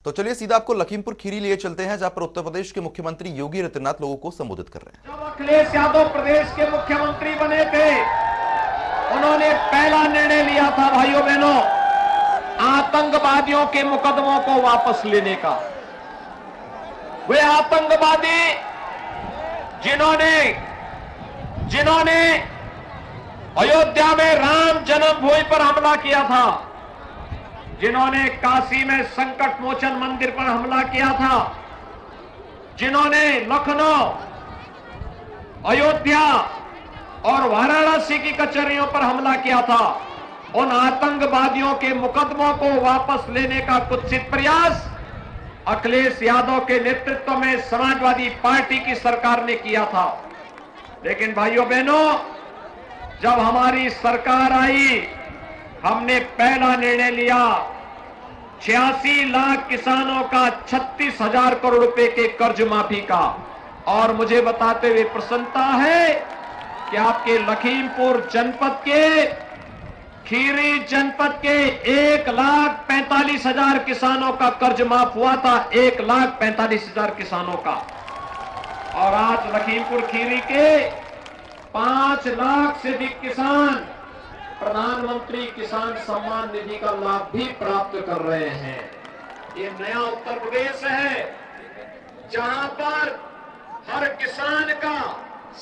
तो चलिए सीधा आपको लखीमपुर खीरी लिए चलते हैं, जहां पर उत्तर प्रदेश के मुख्यमंत्री योगी आदित्यनाथ लोगों को संबोधित कर रहे हैं। जब अखिलेश यादव प्रदेश के मुख्यमंत्री बने थे, उन्होंने पहला निर्णय लिया था भाइयों बहनों, आतंकवादियों के मुकदमों को वापस लेने का। वे आतंकवादी जिन्होंने अयोध्या में राम जन्मभूमि पर हमला किया था, जिन्होंने काशी में संकट मोचन मंदिर पर हमला किया था, जिन्होंने लखनऊ, अयोध्या और वाराणसी की कचहरियों पर हमला किया था, उन आतंकवादियों के मुकदमों को वापस लेने का कुत्सित प्रयास अखिलेश यादव के नेतृत्व में समाजवादी पार्टी की सरकार ने किया था। लेकिन भाइयों बहनों, जब हमारी सरकार आई, हमने पहला निर्णय लिया 86 लाख किसानों का 36,000 करोड़ रुपए के कर्ज माफी का। और मुझे बताते हुए प्रसन्नता है कि आपके लखीमपुर जनपद के, खीरी जनपद के 1,45,000 किसानों का कर्ज माफ हुआ था, 1,45,000 किसानों का। और आज लखीमपुर खीरी के 5 लाख से अधिक किसान प्रधानमंत्री किसान सम्मान निधि का लाभ भी प्राप्त कर रहे हैं। ये नया उत्तर प्रदेश है, जहां पर हर किसान का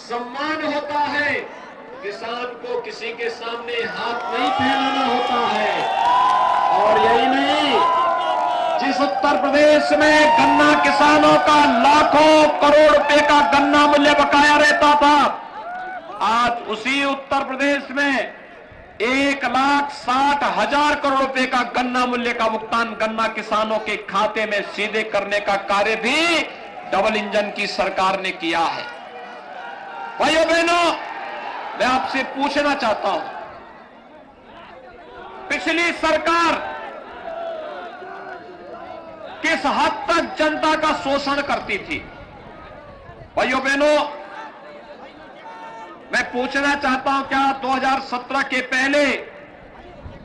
सम्मान होता है, किसान को किसी के सामने हाथ नहीं फैलाना होता है। और यही नहीं, जिस उत्तर प्रदेश में गन्ना किसानों का लाखों करोड़ रुपए का गन्ना मूल्य बकाया रहता था, आज उसी उत्तर प्रदेश में 1,60,000 करोड़ रुपए का गन्ना मूल्य का भुगतान गन्ना किसानों के खाते में सीधे करने का कार्य भी डबल इंजन की सरकार ने किया है। भाइयों बहनों, मैं आपसे पूछना चाहता हूं, पिछली सरकार किस हद तक जनता का शोषण करती थी? भाइयों बहनों, मैं पूछना चाहता हूं, क्या 2017 के पहले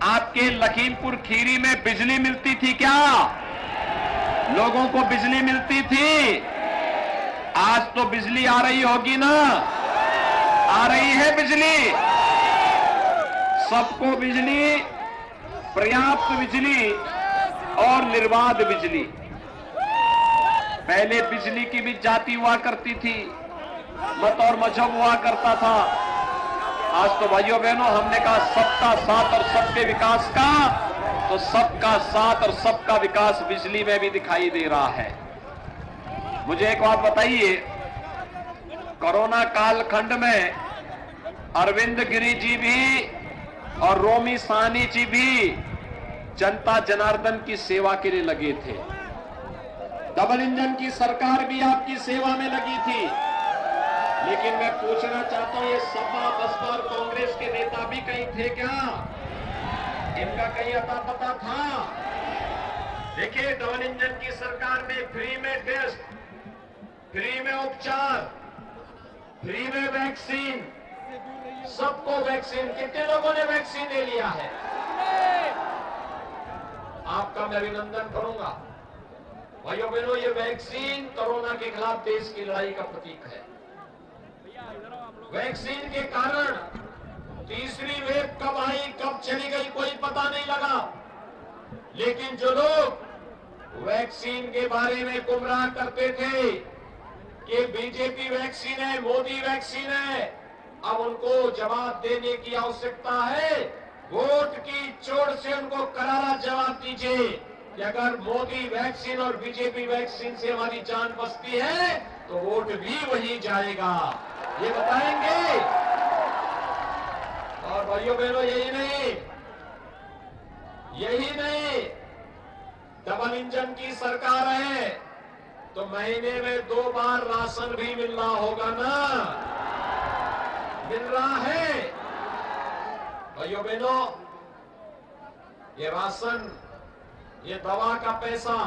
आपके लखीमपुर खीरी में बिजली मिलती थी? क्या लोगों को बिजली मिलती थी? आज तो बिजली आ रही होगी ना? आ रही है बिजली, सबको बिजली, पर्याप्त बिजली और निर्बाध बिजली। पहले बिजली की भी जाति हुआ करती थी, मत और मजहब हुआ करता था। आज तो भाइयों बहनों, हमने कहा सबका साथ और सबके विकास का, तो सबका साथ और सबका विकास बिजली में भी दिखाई दे रहा है। मुझे एक बात बताइए, कोरोना कालखंड में अरविंद गिरी जी भी और रोमी साहनी जी भी जनता जनार्दन की सेवा के लिए लगे थे। डबल इंजन की सरकार भी आपकी सेवा में लगी थी। लेकिन मैं पूछना चाहता हूं, ये सपा, बसपा और कांग्रेस के नेता भी कहीं थे क्या? इनका कहीं अता पता था? देखिए, डबल इंजन की सरकार में फ्री में टेस्ट, फ्री में उपचार, फ्री में वैक्सीन, सबको वैक्सीन। कितने लोगों ने वैक्सीन ले लिया है? आपका मैं अभिनंदन करूंगा। भाइयों बहनों, ये वैक्सीन कोरोना के खिलाफ देश की लड़ाई का प्रतीक है। वैक्सीन के कारण तीसरी वेव कब आई, कब चली गई, कोई पता नहीं लगा। लेकिन जो लोग वैक्सीन के बारे में गुमराह करते थे कि बीजेपी वैक्सीन है, मोदी वैक्सीन है, अब उनको जवाब देने की आवश्यकता है। वोट की चोट से उनको करारा जवाब दीजिए कि अगर मोदी वैक्सीन और बीजेपी वैक्सीन से हमारी जान बचती है तो वोट भी वही जाएगा, ये बताएंगे। और भाइयों बहनों, यही नहीं, डबल इंजन की सरकार है तो महीने में 2 बार राशन भी मिल रहा होगा ना? मिल रहा है। भाइयों बहनों, ये राशन, ये दवा का पैसा,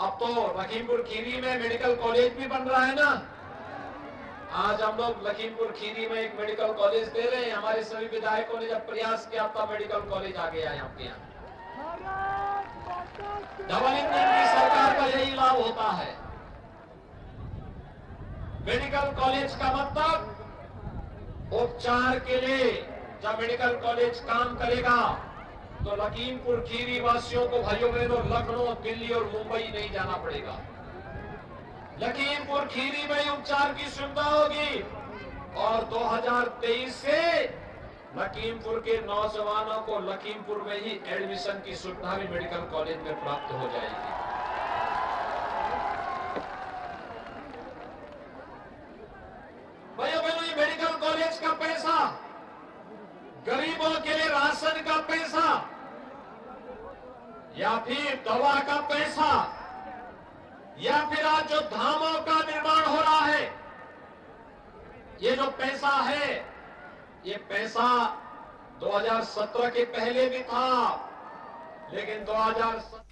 अब तो लखीमपुर खीरी में मेडिकल कॉलेज भी बन रहा है ना? आज हम लोग लखीमपुर खीरी में एक मेडिकल कॉलेज दे रहे हैं। हमारे सभी विधायकों ने जब प्रयास किया तब मेडिकल कॉलेज आ गया यहाँ पे। डबल इंजन मेडिकल कॉलेज का मतलब उपचार के लिए जब मेडिकल कॉलेज काम करेगा तो लखीमपुर खीरी वासियों को, भाइयों बहनों, लखनऊ, दिल्ली और मुंबई नहीं जाना पड़ेगा। लखीमपुर खीरी में ही उपचार की सुविधा होगी और 2023 से लखीमपुर के नौजवानों को लखीमपुर में ही एडमिशन की सुविधा भी मेडिकल कॉलेज में प्राप्त हो जाएगी। भाइयों बहनों, ये मेडिकल कॉलेज का पैसा, गरीबों के लिए राशन का पैसा या फिर दवा का पैसा या फिर आज जो धामों का निर्माण हो रहा है, ये जो पैसा है, ये पैसा 2017 के पहले भी था, लेकिन 2017